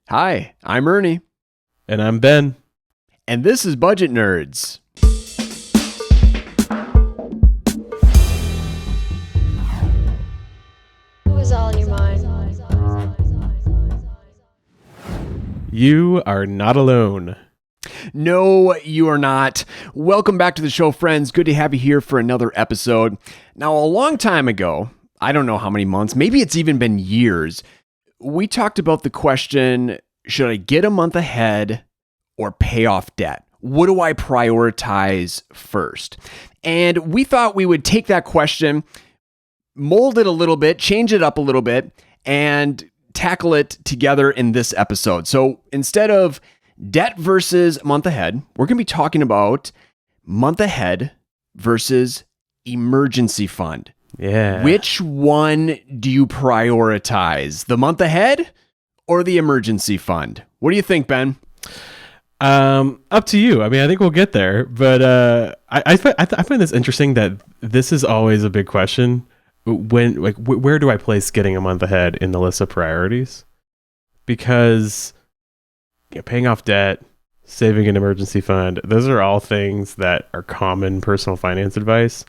Hi, I'm Ernie. And I'm Ben. And this is Budget Nerds. What was all in your mind? You are not alone. No, you are not. Welcome back to the show, friends. Good to have you here for another episode. Now, a long time ago, I don't know how many months, maybe it's even been years, we talked about the question, should I get a month ahead or pay off debt? What do I prioritize first? And we thought we would take that question, mold it a little bit, change it up a little bit, and tackle it together in this episode. So instead of debt versus month ahead, we're going to be talking about month ahead versus emergency fund. Yeah. Which one do you prioritize? The month ahead or the emergency fund? What do you think, Ben? Up to you. I mean, I think we'll get there, but I find this interesting that this is always a big question. Where do I place getting a month ahead in the list of priorities? Because paying off debt, saving an emergency fund, those are all things that are common personal finance advice.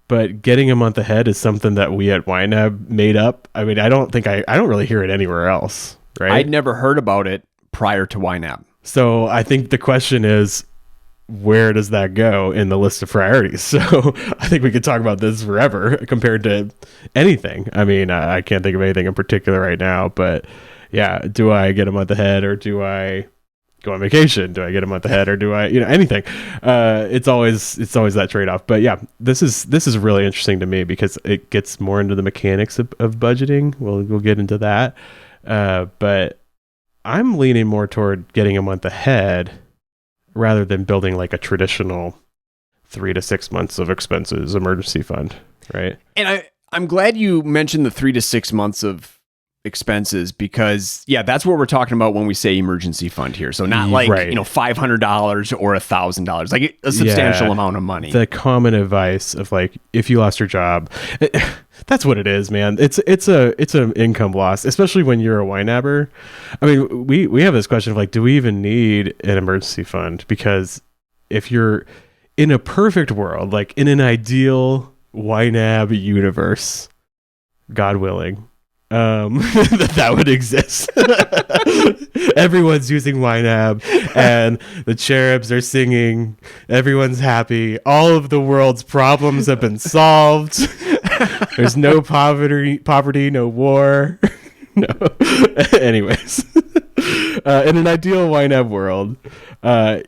But getting a month ahead is something that we at YNAB made up. I mean, I don't really hear it anywhere else, right? I'd never heard about it prior to YNAB. So I think the question is, where does that go in the list of priorities? So I think we could talk about this forever compared to anything. I mean, I can't think of anything in particular right now, but yeah, do I get a month ahead or do I go on vacation? Do I get a month ahead or do I, anything? It's always that trade-off. But yeah, this is really interesting to me because it gets more into the mechanics of budgeting. We'll get into that. But I'm leaning more toward getting a month ahead rather than building like a traditional 3 to 6 months of expenses emergency fund, right? And I'm glad you mentioned the 3 to 6 months of expenses because, yeah, that's what we're talking about when we say emergency fund here. So not like, right. $500 or $1,000, like a substantial amount of money. The common advice of like, if you lost your job, that's what it is, man. It's an income loss, especially when you're a YNAB'er. I mean, we have this question of like, do we even need an emergency fund? Because if you're in a perfect world, like in an ideal YNAB universe, God willing, that would exist. Everyone's using YNAB and the cherubs are singing. Everyone's happy. All of the world's problems have been solved. There's no poverty, no war. No. Anyways, in an ideal YNAB world,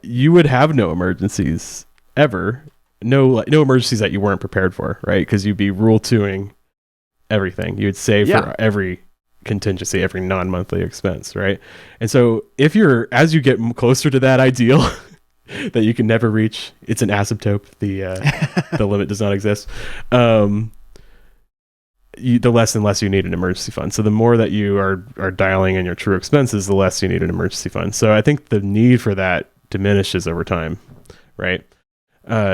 you would have no emergencies ever. No emergencies that you weren't prepared for, right? Because you'd be rule 2ing everything. You would save for every contingency, every non-monthly expense, right? And so as you get closer to that ideal that you can never reach, it's an asymptote. The limit does not exist. The less and less you need an emergency fund. So the more that you are dialing in your true expenses, the less you need an emergency fund. So I think the need for that diminishes over time, right?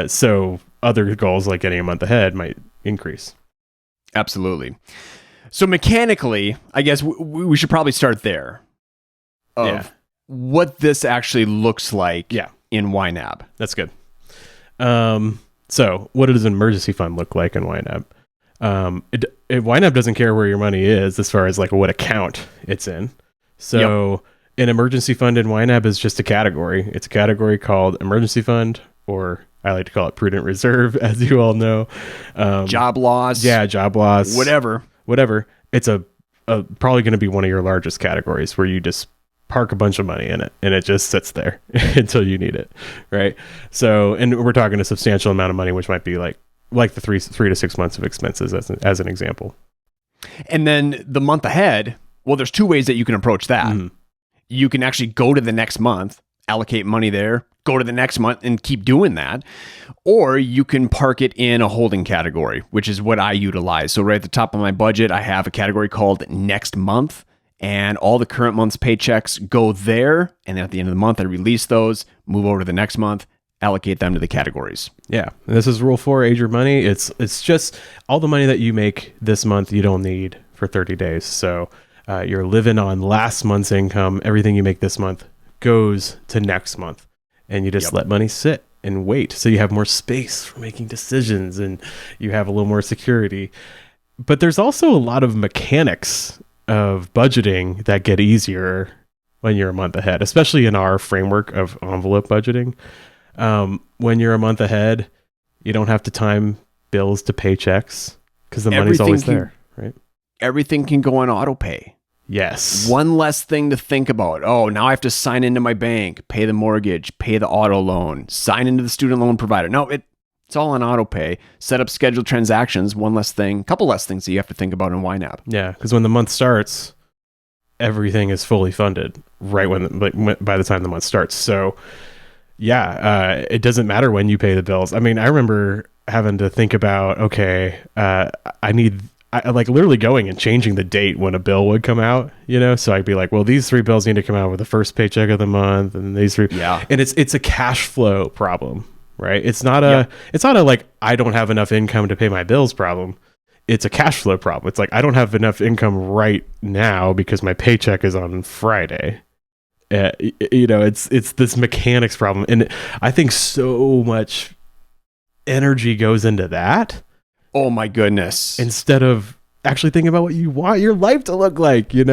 So other goals like getting a month ahead might increase. Absolutely. So mechanically, I guess we should probably start there of what this actually looks like in YNAB. That's good. So what does an emergency fund look like in YNAB? YNAB doesn't care where your money is as far as like what account it's in. So an emergency fund in YNAB is just a category. It's a category called emergency fund, or I like to call it prudent reserve, as you all know. Job loss. Yeah, job loss. Whatever. It's probably going to be one of your largest categories where you just park a bunch of money in it and it just sits there until you need it, right? So, and we're talking a substantial amount of money, which might be like the 3 to 6 months of expenses as an example. And then the month ahead, well, there's 2 ways that you can approach that. Mm-hmm. You can actually go to the next month, allocate money there, go to the next month and keep doing that. Or you can park it in a holding category, which is what I utilize. So right at the top of my budget, I have a category called next month, and all the current month's paychecks go there. And then at the end of the month, I release those, move over to the next month, allocate them to the categories. Yeah. And this is rule 4, age your money. It's just all the money that you make this month, you don't need for 30 days. So You're living on last month's income. Everything you make this month goes to next month, and you just let money sit and wait. So you have more space for making decisions, and you have a little more security. But there's also a lot of mechanics of budgeting that get easier when you're a month ahead, especially in our framework of envelope budgeting. When you're a month ahead, you don't have to time bills to paychecks because the money's always there, right? Everything can go on auto pay. Yes. One less thing to think about. Oh, now I have to sign into my bank, pay the mortgage, pay the auto loan, sign into the student loan provider. No, it's all on auto pay. Set up scheduled transactions. One less thing, couple less things that you have to think about in YNAB. Yeah, because when the month starts, everything is fully funded right by the time the month starts. So yeah, it doesn't matter when you pay the bills. I mean, I remember having to think about, okay, I like literally going and changing the date when a bill would come out, so I'd be like, well, these 3 bills need to come out with the first paycheck of the month, and these 3. Yeah. And it's a cash flow problem, right? It's not a like, I don't have enough income to pay my bills problem. It's a cash flow problem. It's like, I don't have enough income right now because my paycheck is on Friday. It's this mechanics problem. And I think so much energy goes into that. Oh my goodness. Instead of actually thinking about what you want your life to look like, I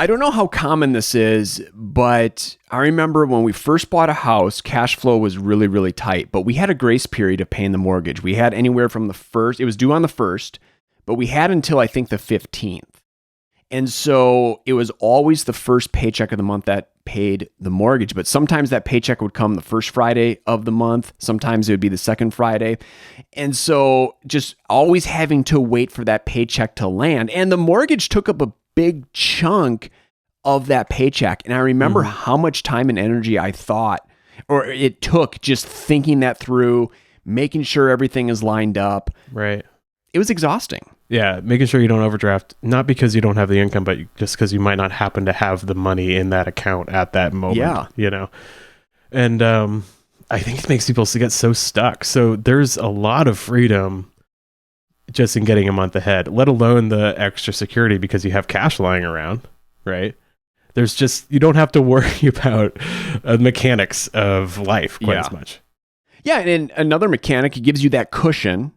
don't know how common this is, but I remember when we first bought a house, cash flow was really, really tight, but we had a grace period of paying the mortgage. We had anywhere from it was due on the 1st, but we had until I think the 15th. And so it was always the first paycheck of the month that paid the mortgage. But sometimes that paycheck would come the first Friday of the month. Sometimes it would be the second Friday. And so just always having to wait for that paycheck to land. And the mortgage took up a big chunk of that paycheck. And I remember how much time and energy it took just thinking that through, making sure everything is lined up. Right. It was exhausting. Yeah, making sure you don't overdraft, not because you don't have the income, but just because you might not happen to have the money in that account at that moment. Yeah. And I think it makes people get so stuck. So there's a lot of freedom just in getting a month ahead, let alone the extra security because you have cash lying around, right? You don't have to worry about the mechanics of life quite as much. Yeah, and another mechanic, it gives you that cushion.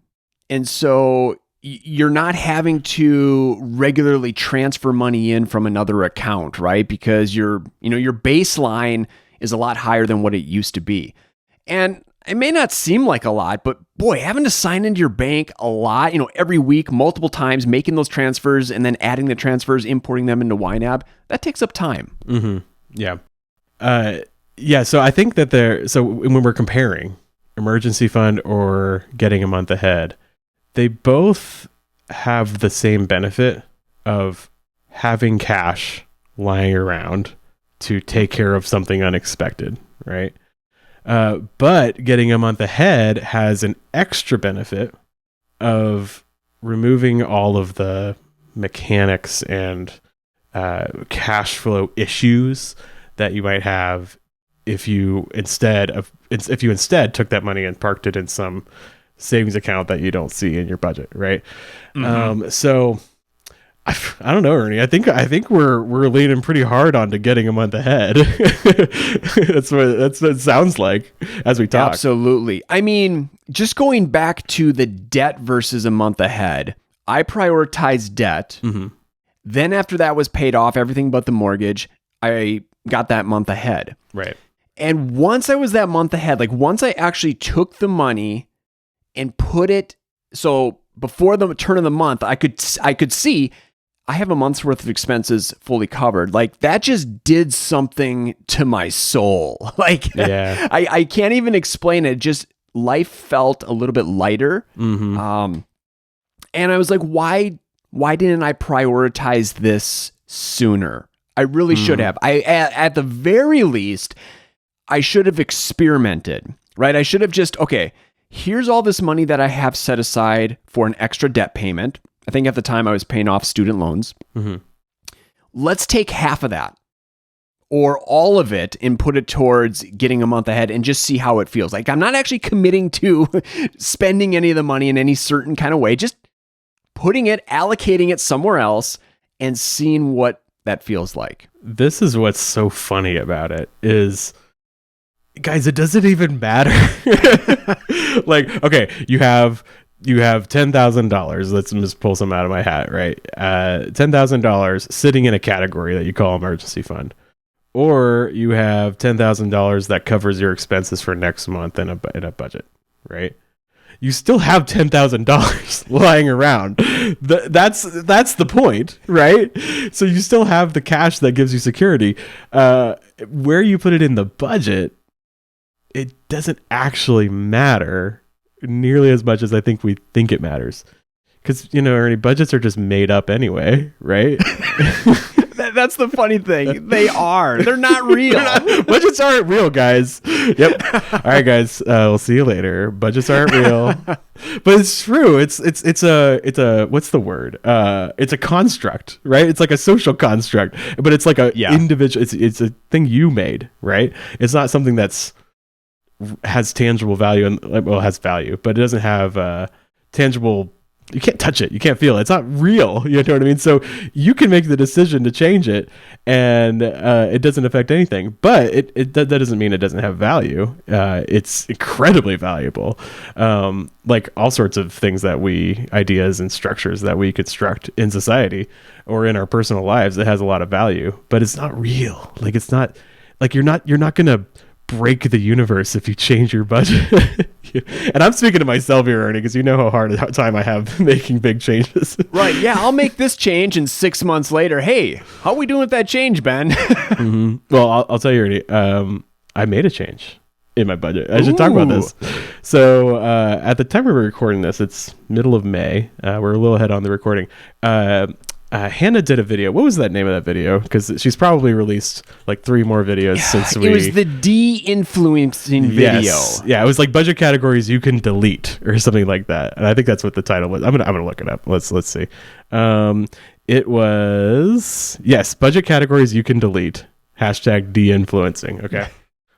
And so you're not having to regularly transfer money in from another account, right? Because your baseline is a lot higher than what it used to be. And it may not seem like a lot, but boy, having to sign into your bank a lot, every week, multiple times, making those transfers and then adding the transfers, importing them into YNAB, that takes up time. Mm-hmm. Yeah. So I think that so when we're comparing emergency fund or getting a month ahead, they both have the same benefit of having cash lying around to take care of something unexpected, right? But getting a month ahead has an extra benefit of removing all of the mechanics and cash flow issues that you might have if you instead took that money and parked it in some savings account that you don't see in your budget, right? So I don't know, Ernie. I think we're leaning pretty hard onto getting a month ahead. That's what it sounds like as we talk. Absolutely. I mean, just going back to the debt versus a month ahead, I prioritized debt. Then after that was paid off, everything but the mortgage, I got that month ahead. Right. And once I was that month ahead, like once I actually took the money and put it, so before the turn of the month, I could see I have a month's worth of expenses fully covered. Like that just did something to my soul. Like I can't even explain it. Just life felt a little bit lighter. And I was like, why didn't I prioritize this sooner? I really should have. At the very least, I should have experimented, right? I should have just, okay, here's all this money that I have set aside for an extra debt payment. I think at the time I was paying off student loans. Let's take half of that or all of it and put it towards getting a month ahead and just see how it feels. Like I'm not actually committing to spending any of the money in any certain kind of way, just putting it, allocating it somewhere else and seeing what that feels like. This is what's so funny about it is, guys, it doesn't even matter. Like, okay, you have $10,000. Let's just pull some out of my hat, right? $10,000 sitting in a category that you call emergency fund, or you have $10,000 that covers your expenses for next month in a budget, right? You still have $10,000 lying around. That's the point, right? So you still have the cash that gives you security. Where you put it in the budget, it doesn't actually matter nearly as much as I think we think it matters. Because, Ernie, budgets are just made up anyway, right? That's the funny thing. They are. They're not real. Budgets aren't real, guys. Yep. All right, guys. We'll see you later. Budgets aren't real. But it's true. It's a what's the word? It's a construct, right? It's like a social construct, but it's like a individual. It's a thing you made, right? It's not something has tangible value and has value, but it doesn't have tangible. You can't touch it. You can't feel it. It's not real. You know what I mean? So you can make the decision to change it, and it doesn't affect anything. But that doesn't mean it doesn't have value. It's incredibly valuable. Like all sorts of things ideas and structures that we construct in society or in our personal lives, it has a lot of value. But it's not real. Like it's not like you're not gonna break the universe if you change your budget. And I'm speaking to myself here, Ernie, because you know how hard a time I have making big changes. Right. Yeah, I'll make this change, and 6 months later, hey, how are we doing with that change, Ben? Mm-hmm. Well, I'll tell you, Ernie, I made a change in my budget. I should talk about this. So at the time we were recording this, it's middle of May. We're a little ahead on the recording. Hannah did a video. What was that name of that video? Because she's probably released like 3 more videos since we... It was the de-influencing video. Yes. Yeah, it was like budget categories you can delete or something like that. And I think that's what the title was. I'm gonna look it up. Let's see. It was... Yes, budget categories you can delete. Hashtag de-influencing. Okay.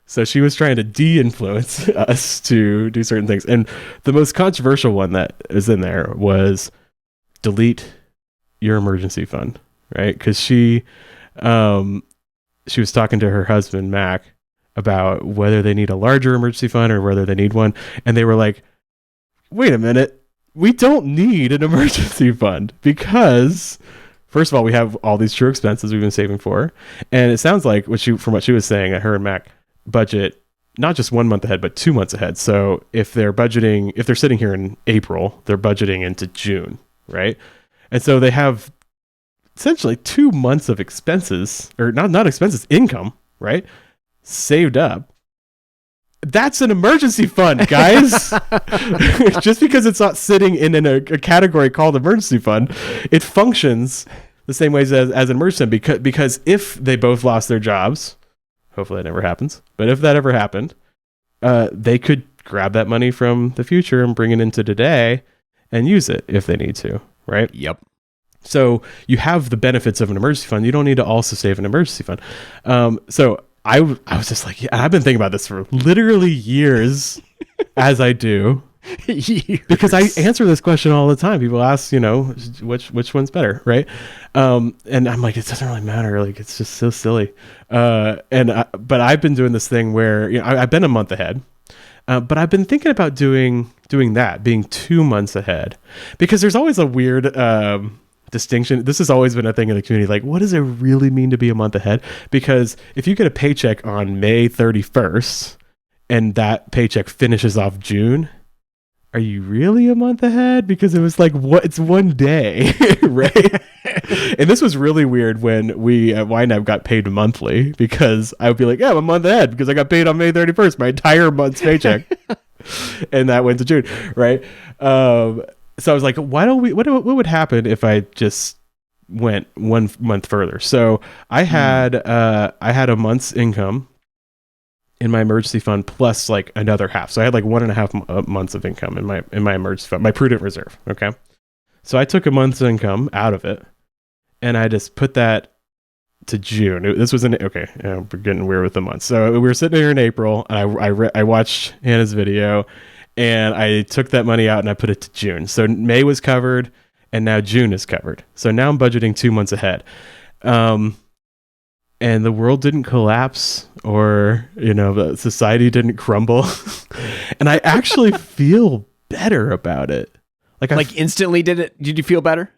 So she was trying to de-influence us to do certain things. And the most controversial one that is in there was delete your emergency fund, right? Because she was talking to her husband Mac about whether they need a larger emergency fund or whether they need one, and they were like, wait a minute, we don't need an emergency fund because first of all, we have all these true expenses we've been saving for, and it sounds like from what she was saying, that her and Mac budget not just 1 month ahead but 2 months ahead. So if they're sitting here in April, they're budgeting into June, right? And so they have essentially 2 months of expenses, or not expenses, income, right? Saved up. That's an emergency fund, guys. Just because it's not sitting in a category called emergency fund, it functions the same ways as an emergency fund. Because if they both lost their jobs, hopefully that never happens, but if that ever happened, they could grab that money from the future and bring it into today and use it if they need to. Right? Yep. So you have the benefits of an emergency fund. You don't need to also save an emergency fund. So I was just like, yeah, I've been thinking about this for literally years, as I do, because I answer this question all the time. People ask, which one's better, right? And I'm like, it doesn't really matter. Like, it's just so silly. But I've been doing this thing where I've been a month ahead. But I've been thinking about doing that, being 2 months ahead, because there's always a weird distinction. This has always been a thing in the community. Like, what does it really mean to be a month ahead? Because if you get a paycheck on May 31st and that paycheck finishes off June, are you really a month ahead? Because it was like, it's one day, right? And this was really weird when we at YNAB got paid monthly, because I would be like, yeah, I'm a month ahead because I got paid on May 31st, my entire month's paycheck. And that went to June, right? So I was like, what would happen if I just went 1 month further? So I had a month's income in my emergency fund plus like another half. So I had like 1.5 months of income in my emergency fund, my prudent reserve. Okay. So I took a month's income out of it and I just put that to June. This was we're getting weird with the months. So we were sitting here in April and I watched Hannah's video and I took that money out and I put it to June. So May was covered and now June is covered. So now I'm budgeting 2 months ahead. And the world didn't collapse, or, the society didn't crumble. And I actually feel better about it. Like instantly did you feel better?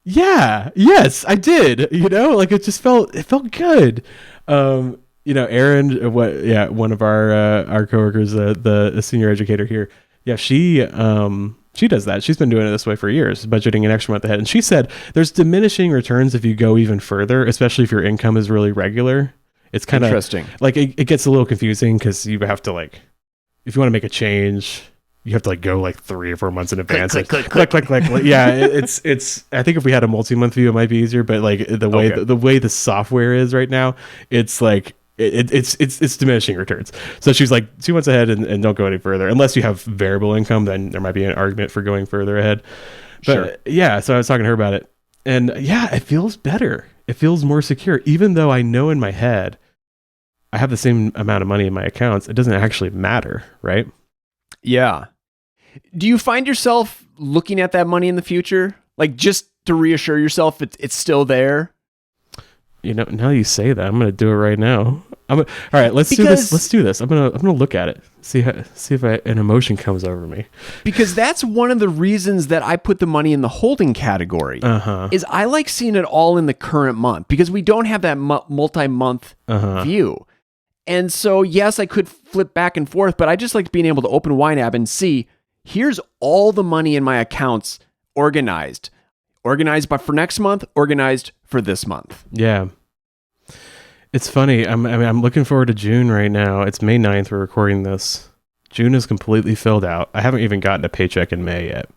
Yeah, yes, I did. It felt good. Erin, one of our coworkers, the senior educator here. Yeah, she does that. She's been doing it this way for years, budgeting an extra month ahead. And she said there's diminishing returns if you go even further, especially if your income is really regular. It's kind of interesting. Like it gets a little confusing because you have to if you want to make a change, you have to go 3 or 4 months in advance. Click. Yeah, it's. I think if we had a multi-month view, it might be easier. But the way the software is right now, it's it's diminishing returns. So she's 2 months ahead and don't go any further unless you have variable income. Then there might be an argument for going further ahead. But sure. Yeah, so I was talking to her about it, and yeah, it feels better. It feels more secure, even though I know in my head I have the same amount of money in my accounts. It doesn't actually matter, right? Yeah. Do you find yourself looking at that money in the future? Just to reassure yourself it's still there? Now you say that, I'm going to do it right now. All right, let's do this. Let's do this. I'm going to look at it. See if an emotion comes over me. Because that's one of the reasons that I put the money in the holding category. Is I like seeing it all in the current month because we don't have that multi-month view. And so, yes, I could flip back and forth, but I just like being able to open YNAB and see, here's all the money in my accounts organized. Organized for next month, organized for this month. Yeah. It's funny. I'm looking forward to June right now. It's May 9th. We're recording this. June is completely filled out. I haven't even gotten a paycheck in May yet.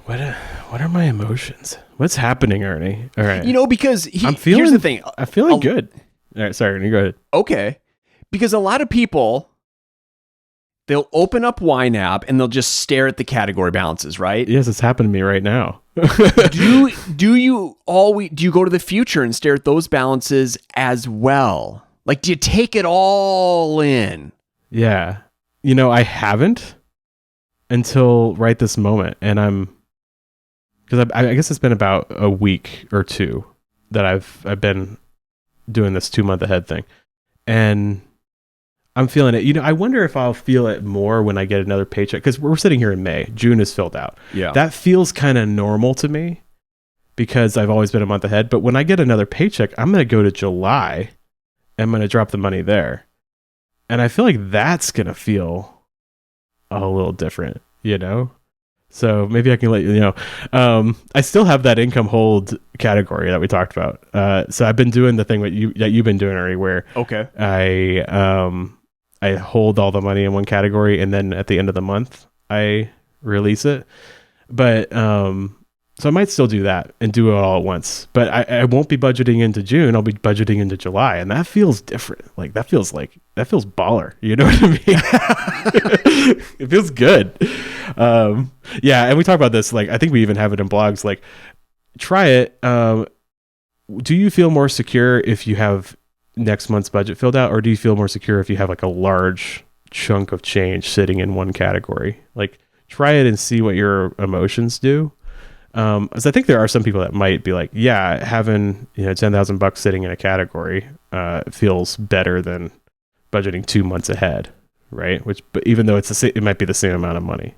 What are my emotions? What's happening, Ernie? All right. Because here's the thing. I'm feeling good. All right. Sorry, Ernie, go ahead. Okay. Because a lot of people, they'll open up YNAB and they'll just stare at the category balances, right? Yes, it's happened to me right now. do you go to the future and stare at those balances as well? Do you take it all in? Yeah. I haven't until right this moment. And because I guess it's been about a week or two that I've been doing this 2 month ahead thing. And I'm feeling it. I wonder if I'll feel it more when I get another paycheck, because we're sitting here in May. June is filled out. Yeah. That feels kind of normal to me because I've always been a month ahead. But when I get another paycheck, I'm going to go to July. I'm going to drop the money there. And I feel like that's going to feel a little different, So maybe I can let you know. I still have that income hold category that we talked about. So I've been doing the thing that you've been doing already, where okay, I hold all the money in one category, and then at the end of the month I release it. But so I might still do that and do it all at once. But I won't be budgeting into June. I'll be budgeting into July, and that feels different. That feels baller. You know what I mean? It feels good. Yeah, and we talk about this. I think we even have it in blogs. Try it. Do you feel more secure if you have next month's budget filled out, or do you feel more secure if you have a large chunk of change sitting in one category? Try it and see what your emotions do. As I think there are some people that might be having $10,000 sitting in a category feels better than budgeting 2 months ahead, right? But even though it might be the same amount of money.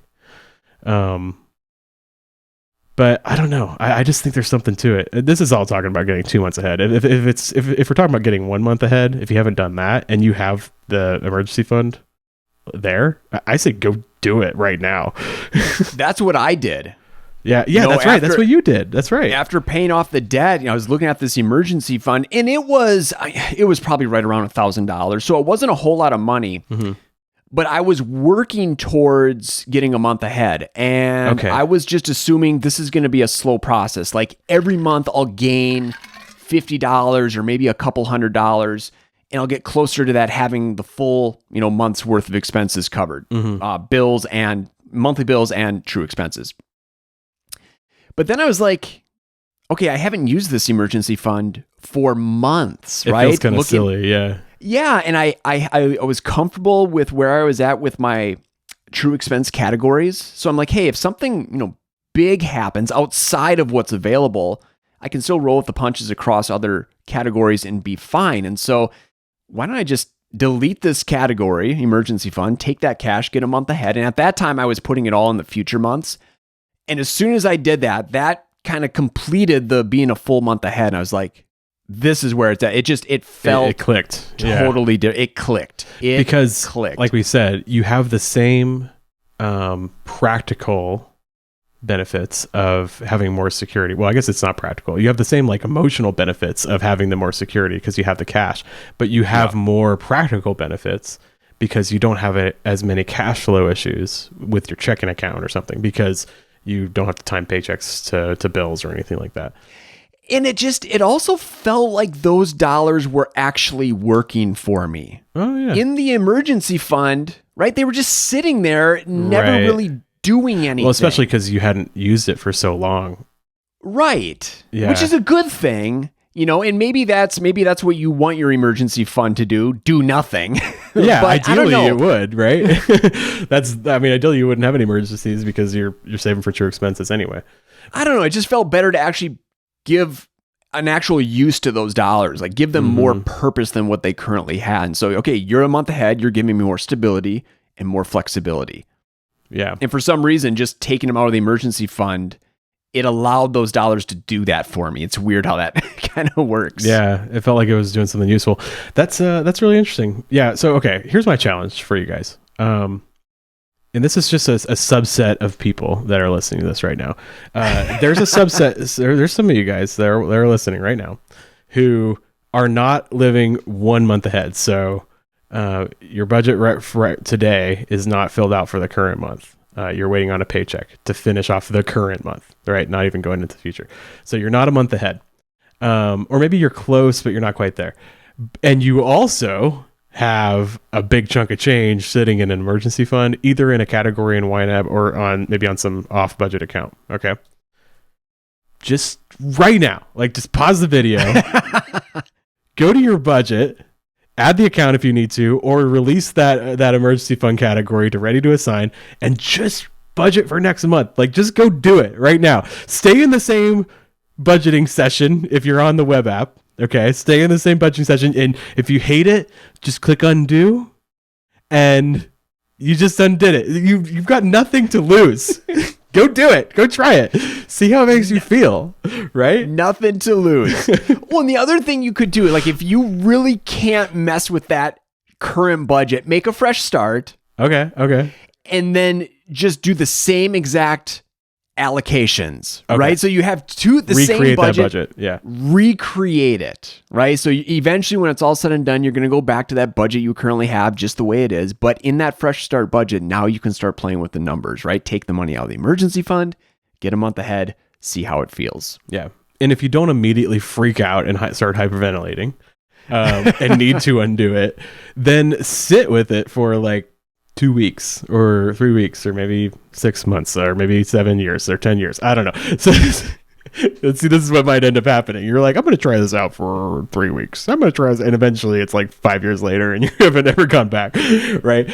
But I don't know. I just think there's something to it. This is all talking about getting 2 months ahead. If we're talking about getting 1 month ahead, if you haven't done that and you have the emergency fund there, I say go do it right now. That's what I did. Yeah, that's right. That's what you did. That's right. After paying off the debt, I was looking at this emergency fund, and it was probably right around $1,000. So it wasn't a whole lot of money. Mm-hmm. But I was working towards getting a month ahead, and I was just assuming this is going to be a slow process. Every month I'll gain $50 or maybe a couple $100, and I'll get closer to that having the full, month's worth of expenses covered, bills and monthly bills and true expenses. But then I was like, okay, I haven't used this emergency fund for months, right? It feels kind of silly, yeah. Yeah, and I was comfortable with where I was at with my true expense categories. So I'm like, hey, if something, big happens outside of what's available, I can still roll with the punches across other categories and be fine. And so why don't I just delete this category, emergency fund, take that cash, get a month ahead. And at that time I was putting it all in the future months. And as soon as I did that, that kind of completed the being a full month ahead. And I was like, this is where it's at. It felt it clicked. Totally it clicked. Because clicked. Like we said, you have the same practical benefits of having more security. Well, I guess it's not practical. You have the same like emotional benefits of having the more security because you have the cash, but you have more practical benefits because you don't have as many cash flow issues with your checking account or something because you don't have to time paychecks to bills or anything like that. And it also felt like those dollars were actually working for me. Oh yeah. In the emergency fund, right? They were just sitting there, never really doing anything. Well, especially because you hadn't used it for so long. Right. Yeah. Which is a good thing, and maybe that's what you want your emergency fund to do nothing. Yeah, but ideally it would, right? Ideally you wouldn't have any emergencies because you're saving for true expenses anyway. I don't know. It just felt better to actually give an actual use to those dollars, like give them more purpose than what they currently had. And so, okay, you're a month ahead, you're giving me more stability and more flexibility. Yeah. And for some reason, just taking them out of the emergency fund, it allowed those dollars to do that for me. It's weird how that kind of works. Yeah. It felt like it was doing something useful. That's really interesting. Yeah. So, okay, here's my challenge for you guys. And this is just a subset of people that are listening to this right now. There's a subset. There's some of you guys that are listening right now who are not living 1 month ahead. So your budget right today is not filled out for the current month. You're waiting on a paycheck to finish off the current month, right? Not even going into the future. So you're not a month ahead. Or maybe you're close, but you're not quite there. And you also have a big chunk of change sitting in an emergency fund, either in a category in YNAB or maybe on some off budget account. Okay. Just right now, just pause the video, go to your budget, add the account if you need to, or release that emergency fund category to ready to assign and just budget for next month. Just go do it right now. Stay in the same budgeting session if you're on the web app. Okay, stay in the same budgeting session, and if you hate it, just click undo, and you just undid it. You've got nothing to lose. Go do it. Go try it. See how it makes you feel, right? Nothing to lose. Well, and the other thing you could do, if you really can't mess with that current budget, make a fresh start. Okay. And then just do the same exact allocations, okay. Right? So you have the same budget. That budget, yeah. Recreate it, right? So eventually when it's all said and done, you're going to go back to that budget you currently have just the way it is. But in that fresh start budget, now you can start playing with the numbers, right? Take the money out of the emergency fund, get a month ahead, see how it feels. Yeah. And if you don't immediately freak out and start hyperventilating and need to undo it, then sit with it for 2 weeks or 3 weeks or maybe 6 months or maybe 7 years or 10 years. I don't know. So let's see, this is what might end up happening. You're like, I'm going to try this out for 3 weeks. I'm going to try this. And eventually it's 5 years later and you haven't ever gone back, right?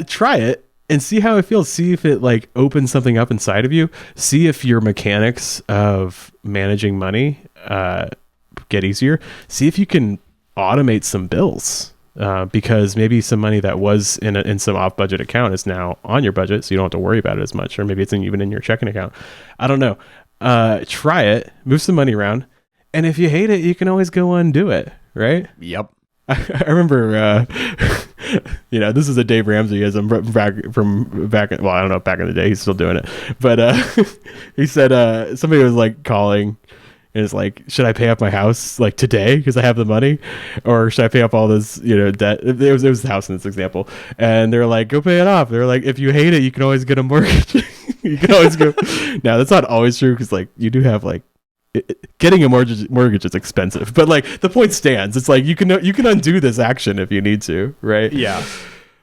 Try it and see how it feels. See if it opens something up inside of you. See if your mechanics of managing money get easier. See if you can automate some bills. Because maybe some money that was in some off budget account is now on your budget, so you don't have to worry about it as much, or maybe it's even in your checking account. I don't know. Try it, move some money around, and if you hate it, you can always go undo it, right? Yep. I remember, this is a Dave Ramsey-ism from back. Well, I don't know if back in the day he's still doing it, but he said somebody was calling. And it's should I pay off my house today because I have the money, or should I pay off all this debt? It was the house in this example, and they're like, go pay it off. They're like, if you hate it, you can always get a mortgage. You can always go. Now that's not always true because you do have getting a mortgage is expensive, but the point stands. It's you can undo this action if you need to, right? Yeah.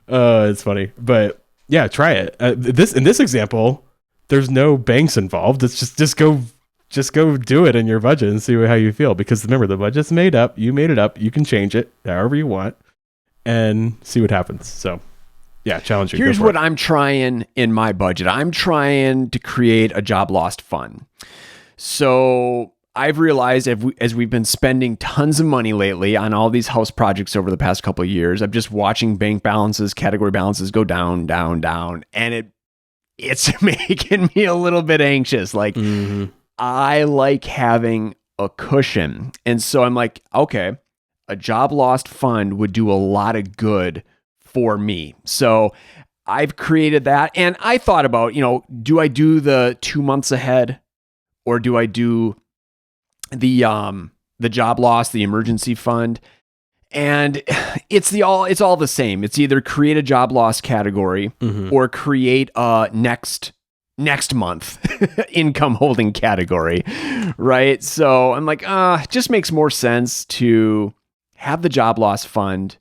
It's funny, but yeah, try it. In this example, there's no banks involved. It's just go do it in your budget and see how you feel. Because remember, the budget's made up. You made it up. You can change it however you want and see what happens. So, Yeah, challenge you. Here's what I'm trying in my budget. I'm trying to create a job lost fund. So I've realized as we've been spending tons of money lately on all these house projects over the past couple of years, I'm just watching bank balances, category balances go down, down, down. And it's making me a little bit anxious. Like, I like having a cushion. And so I'm like, okay, a job lost fund would do a lot of good for me. So I've created that. And I thought about, do I do the 2 months ahead, or do I do the job loss, the emergency fund? And it's all the same. It's either create a job loss category or create a next month income holding category, right? So I'm like, it just makes more sense to have the job loss fund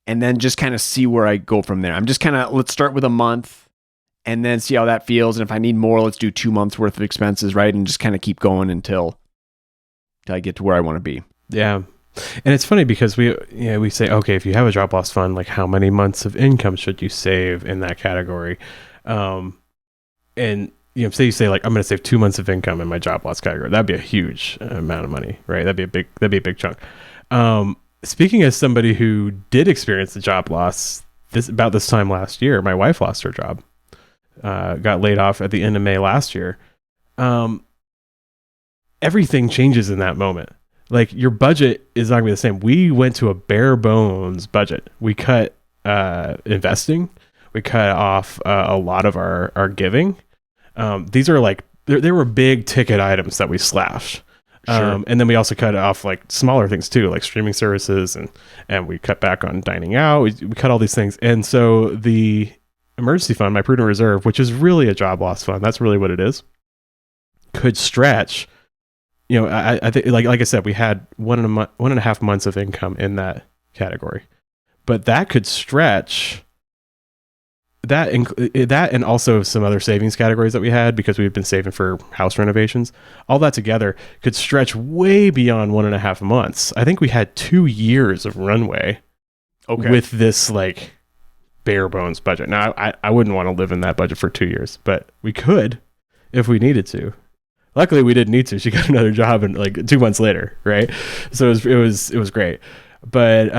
and then just kind of see where I go from there. I'm just let's start with a month and then see how that feels. And if I need more, let's do 2 months worth of expenses, right? And just kind of keep going until I get to where I want to be. Yeah. And it's funny because we say, okay, if you have a job loss fund, like how many months of income should you save in that category? And say you say like, I'm going to save 2 months of income in my job loss category. That'd be a huge amount of money, right? That'd be a big chunk. Speaking as somebody who did experience the job loss about this time last year, my wife lost her job, got laid off at the end of May last year. Everything changes in that moment. Like, your budget is not gonna be the same. We went to a bare bones budget. We cut investing. We cut off a lot of our giving. These are like, there were big ticket items that we slashed. Sure. And then we also cut off like smaller things too, like streaming services, and we cut back on dining out. We cut all these things. And so the emergency fund, my prudent reserve, which is really a job loss fund, that's really what it is, could stretch. I think, like I said, we had 1.5 months of income in that category, but that could stretch that and also some other savings categories that we had because we've been saving for house renovations. All that together could stretch way beyond 1.5 months. I think we had 2 years of runway with this like bare bones budget. Now, I wouldn't want to live in that budget for 2 years, but we could if we needed to. Luckily, we didn't need to. She got another job and like 2 months later, right? So it was great. But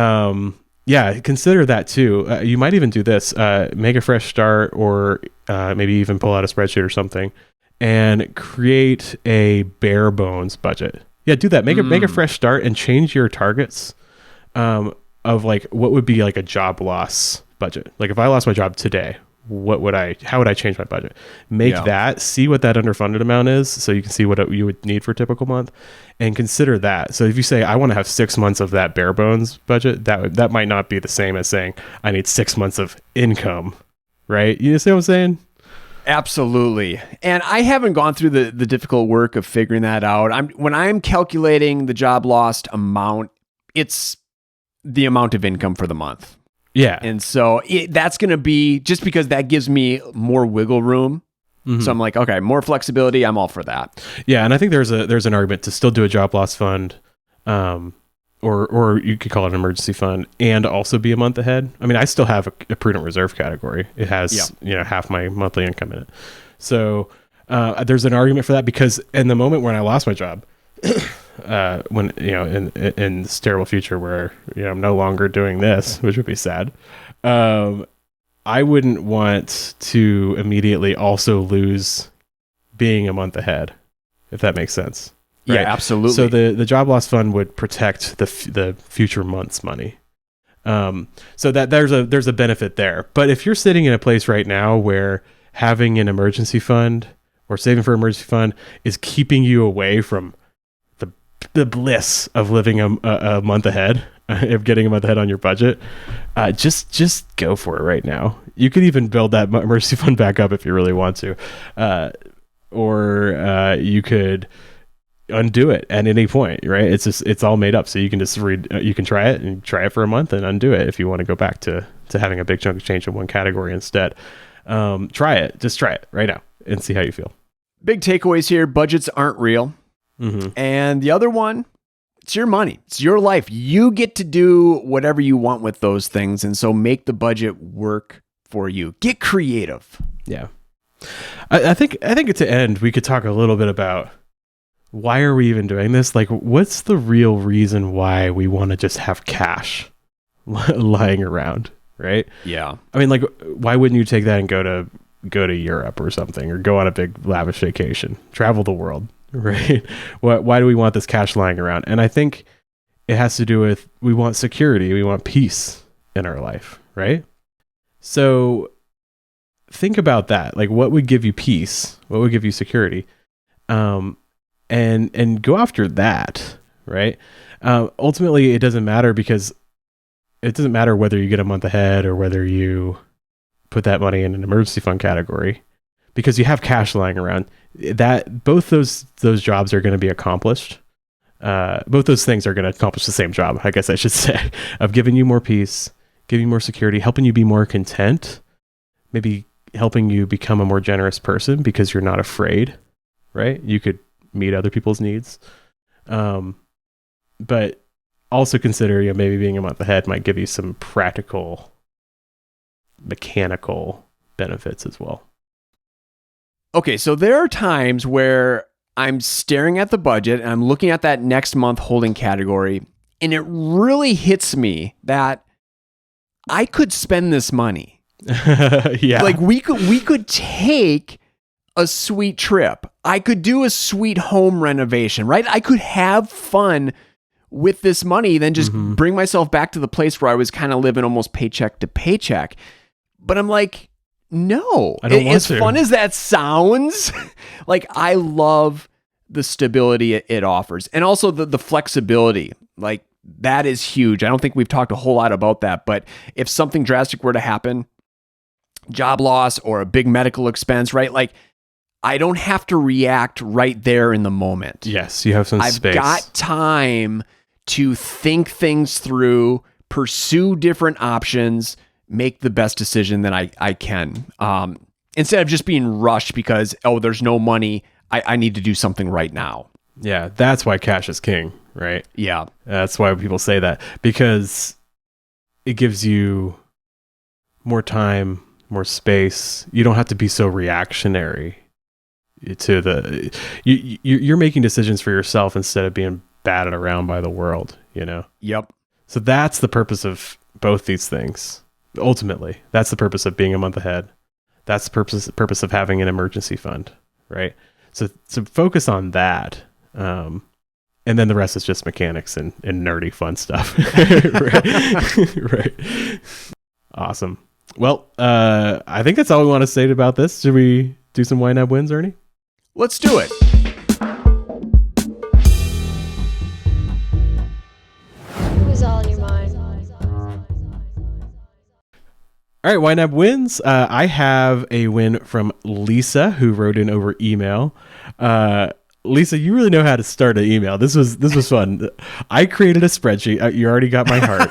yeah, consider that too. You might even do this: make a fresh start, or maybe even pull out a spreadsheet or something, and create a bare bones budget. Yeah, do that. Make a fresh start and change your targets of like what would be like a job loss budget. Like if I lost my job today, how would I change my budget? Make that, see what that underfunded amount is, so you can see what you would need for a typical month, and consider that. So if you say, I want to have 6 months of that bare bones budget, that might not be the same as saying, I need 6 months of income, right? You see what I'm saying? Absolutely. And I haven't gone through the difficult work of figuring that out. When I'm calculating the job lost amount, it's the amount of income for the month. Yeah. And so that's going to be, just because that gives me more wiggle room. So I'm like, okay, more flexibility. I'm all for that. Yeah. And I think there's an argument to still do a job loss fund, or you could call it an emergency fund, and also be a month ahead. I mean, I still have a prudent reserve category. It has, half my monthly income in it. So there's an argument for that, because in the moment when I lost my job, when in this terrible future where I'm no longer doing this, which would be sad, I wouldn't want to immediately also lose being a month ahead, if that makes sense. Right? Yeah, absolutely. So the job loss fund would protect the future month's money. So that there's a benefit there. But if you're sitting in a place right now where having an emergency fund or saving for an emergency fund is keeping you away from the bliss of living a month ahead, of getting a month ahead on your budget, just go for it right now. You could even build that emergency fund back up if you really want to, or you could undo it at any point, right? It's all made up, so you can just you can try it for a month and undo it if you want to go back to having a big chunk of change in one category instead. Try it right now and see how you feel. Big takeaways here: budgets aren't real. And the other one, it's your money. It's your life. You get to do whatever you want with those things. And so make the budget work for you. Get creative. Yeah. I think to end, we could talk a little bit about why are we even doing this? Like, what's the real reason why we want to just have cash lying around, right? Yeah. I mean, like, why wouldn't you take that and go to Europe or something, or go on a big lavish vacation, travel the world, right? Why do we want this cash lying around? And I think it has to do with, we want security, we want peace in our life, right? So think about that. Like, what would give you peace? What would give you security? And go after that, right? Ultimately, it doesn't matter, because it doesn't matter whether you get a month ahead or whether you put that money in an emergency fund category, because you have cash lying around. That both those jobs are going to be accomplished. Both those things are going to accomplish the same job, I guess I should say, of giving you more peace, giving you more security, helping you be more content, maybe helping you become a more generous person because you're not afraid, right? You could meet other people's needs. But also consider, maybe being a month ahead might give you some practical, mechanical benefits as well. Okay, so there are times where I'm staring at the budget and I'm looking at that next month holding category, and it really hits me that I could spend this money. Yeah. Like, we could take a sweet trip. I could do a sweet home renovation, right? I could have fun with this money, then just bring myself back to the place where I was kind of living almost paycheck to paycheck. But I'm like, no, I don't want as to. fun as that sounds, like, I love the stability it offers, and also the flexibility. Like, that is huge. I don't think we've talked a whole lot about that, but if something drastic were to happen, job loss or a big medical expense, right? Like, I don't have to react right there in the moment. Yes, you have some space. I've got time to think things through, pursue different options, make the best decision that I can. Instead of just being rushed because, there's no money, I need to do something right now. Yeah, that's why cash is king, right? Yeah. That's why people say that, because it gives you more time, more space. You don't have to be so reactionary to you're making decisions for yourself instead of being batted around by the world, Yep. So that's the purpose of both these things. Ultimately, that's the purpose of being a month ahead. That's the purpose of having an emergency fund, right? So focus on that. And then the rest is just mechanics and nerdy fun stuff. Right. Awesome. Well, I think that's all we want to say about this. Should we do some YNAB wins, Ernie? Let's do it. It was all in your mind. All right, YNAB wins. I have a win from Lisa, who wrote in over email. Lisa, you really know how to start an email. This was fun. I created a spreadsheet. You already got my heart.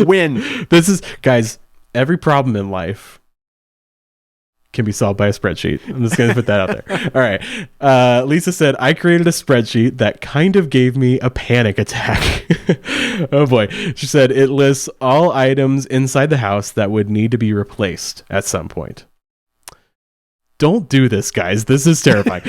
Win. This is, guys, every problem in life can be solved by a spreadsheet. I'm just going to put that out there. All right. Lisa said, I created a spreadsheet that kind of gave me a panic attack. Oh boy. She said, it lists all items inside the house that would need to be replaced at some point. Don't do this, guys. This is terrifying.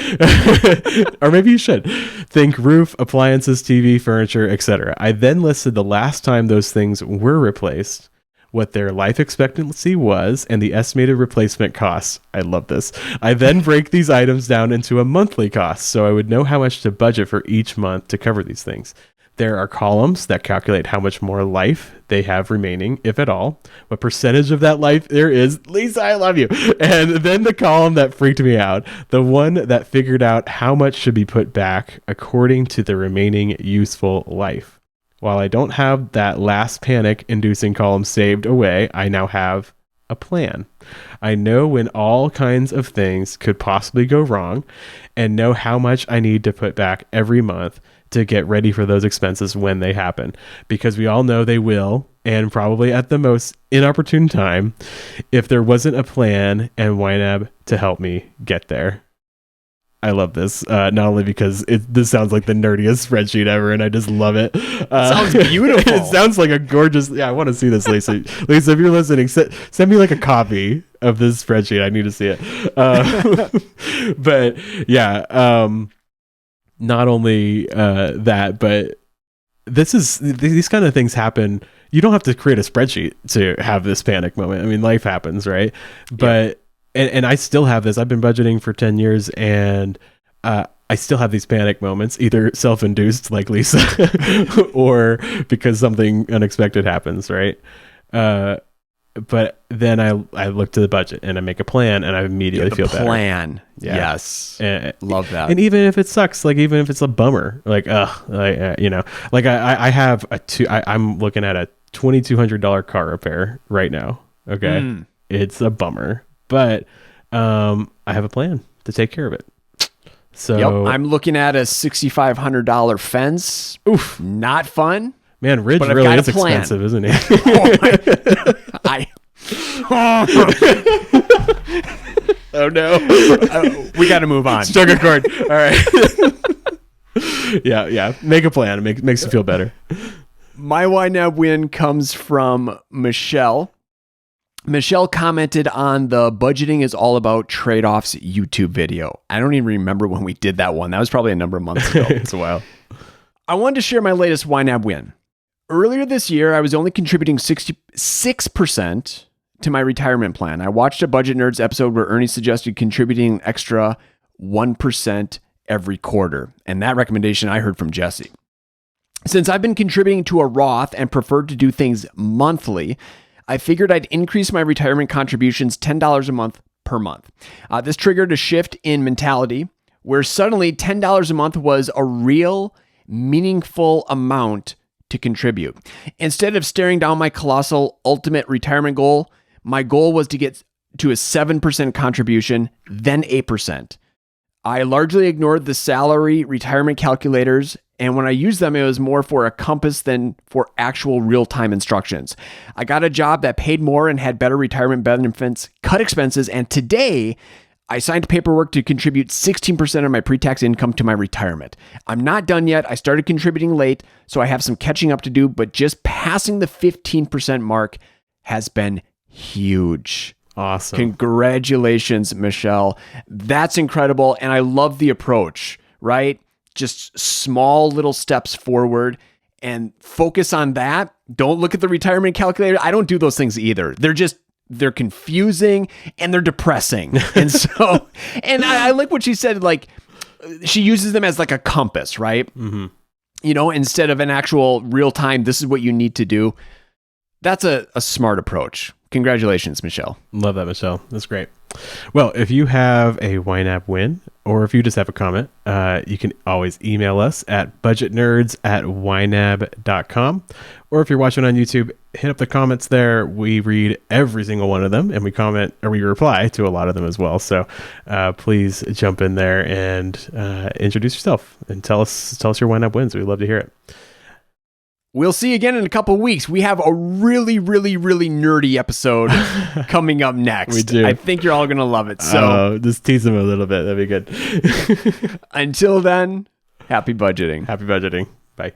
Or maybe you should. Think roof, appliances, TV, furniture, etc. I then listed the last time those things were replaced, what their life expectancy was, and the estimated replacement costs. I love this. I then break these items down into a monthly cost, so I would know how much to budget for each month to cover these things. There are columns that calculate how much more life they have remaining, if at all, what percentage of that life there is. Lisa, I love you. And then the column that freaked me out, the one that figured out how much should be put back according to the remaining useful life. While I don't have that last panic-inducing column saved away, I now have a plan. I know when all kinds of things could possibly go wrong and know how much I need to put back every month to get ready for those expenses when they happen, because we all know they will, and probably at the most inopportune time, if there wasn't a plan and YNAB to help me get there. I love this. Not only because this sounds like the nerdiest spreadsheet ever, and I just love it. Sounds beautiful. It sounds like a gorgeous. Yeah, I want to see this, Lisa. Lisa, if you're listening, send me like a copy of this spreadsheet. I need to see it. But yeah, not only that, but these kind of things happen. You don't have to create a spreadsheet to have this panic moment. I mean, life happens, right? But and I still have this. I've been budgeting for 10 years, and I still have these panic moments, either self-induced like Lisa or because something unexpected happens, right? But then I look to the budget and I make a plan, and I immediately feel better. Plan. Yeah. Yes. Love that. And even if it sucks, like even if it's a bummer, like you know, like I have I'm looking at a $2,200 car repair right now. Okay. It's a bummer, but I have a plan to take care of it. So I'm looking at a $6,500 fence. Oof, not fun. Man, Ridge but really is expensive, isn't it? Oh no. We got to move on. Struck a chord. All right. Yeah. Make a plan. It makes you feel better. My YNAB win comes from Michelle. Michelle commented on the budgeting is all about trade-offs YouTube video. I don't even remember when we did that one. That was probably a number of months ago. It's a while. I wanted to share my latest YNAB win. Earlier this year, I was only contributing 66% to my retirement plan. I watched a Budget Nerds episode where Ernie suggested contributing an extra 1% every quarter. And that recommendation I heard from Jesse. Since I've been contributing to a Roth and preferred to do things monthly, I figured I'd increase my retirement contributions $10 a month per month. This triggered a shift in mentality where suddenly $10 a month was a real, meaningful amount to contribute. Instead of staring down my colossal ultimate retirement goal, my goal was to get to a 7% contribution, then 8%. I largely ignored the salary retirement calculators, and when I used them, it was more for a compass than for actual real-time instructions. I got a job that paid more and had better retirement benefits, cut expenses, and today I signed paperwork to contribute 16% of my pre-tax income to my retirement. I'm not done yet. I started contributing late, so I have some catching up to do, but just passing the 15% mark has been huge. Awesome. Congratulations, Michelle. That's incredible. And I love the approach, right? Just small little steps forward and focus on that. Don't look at the retirement calculator. I don't do those things either. They're confusing and they're depressing. And so, and I like what she said, like she uses them as like a compass, right? Mm-hmm. You know, instead of an actual real time, this is what you need to do. That's a smart approach. Congratulations, Michelle. Love that, Michelle. That's great. Well, if you have a YNAB win, or if you just have a comment, you can always email us at budgetnerds@ynab.com. Or if you're watching on YouTube, hit up the comments there. We read every single one of them, and we comment or we reply to a lot of them as well. So please jump in there and introduce yourself and tell us your YNAB wins. We'd love to hear it. We'll see you again in a couple of weeks. We have a really, really, really nerdy episode coming up next. We do. I think you're all going to love it. So just tease them a little bit. That'd be good. Until then, happy budgeting. Happy budgeting. Bye.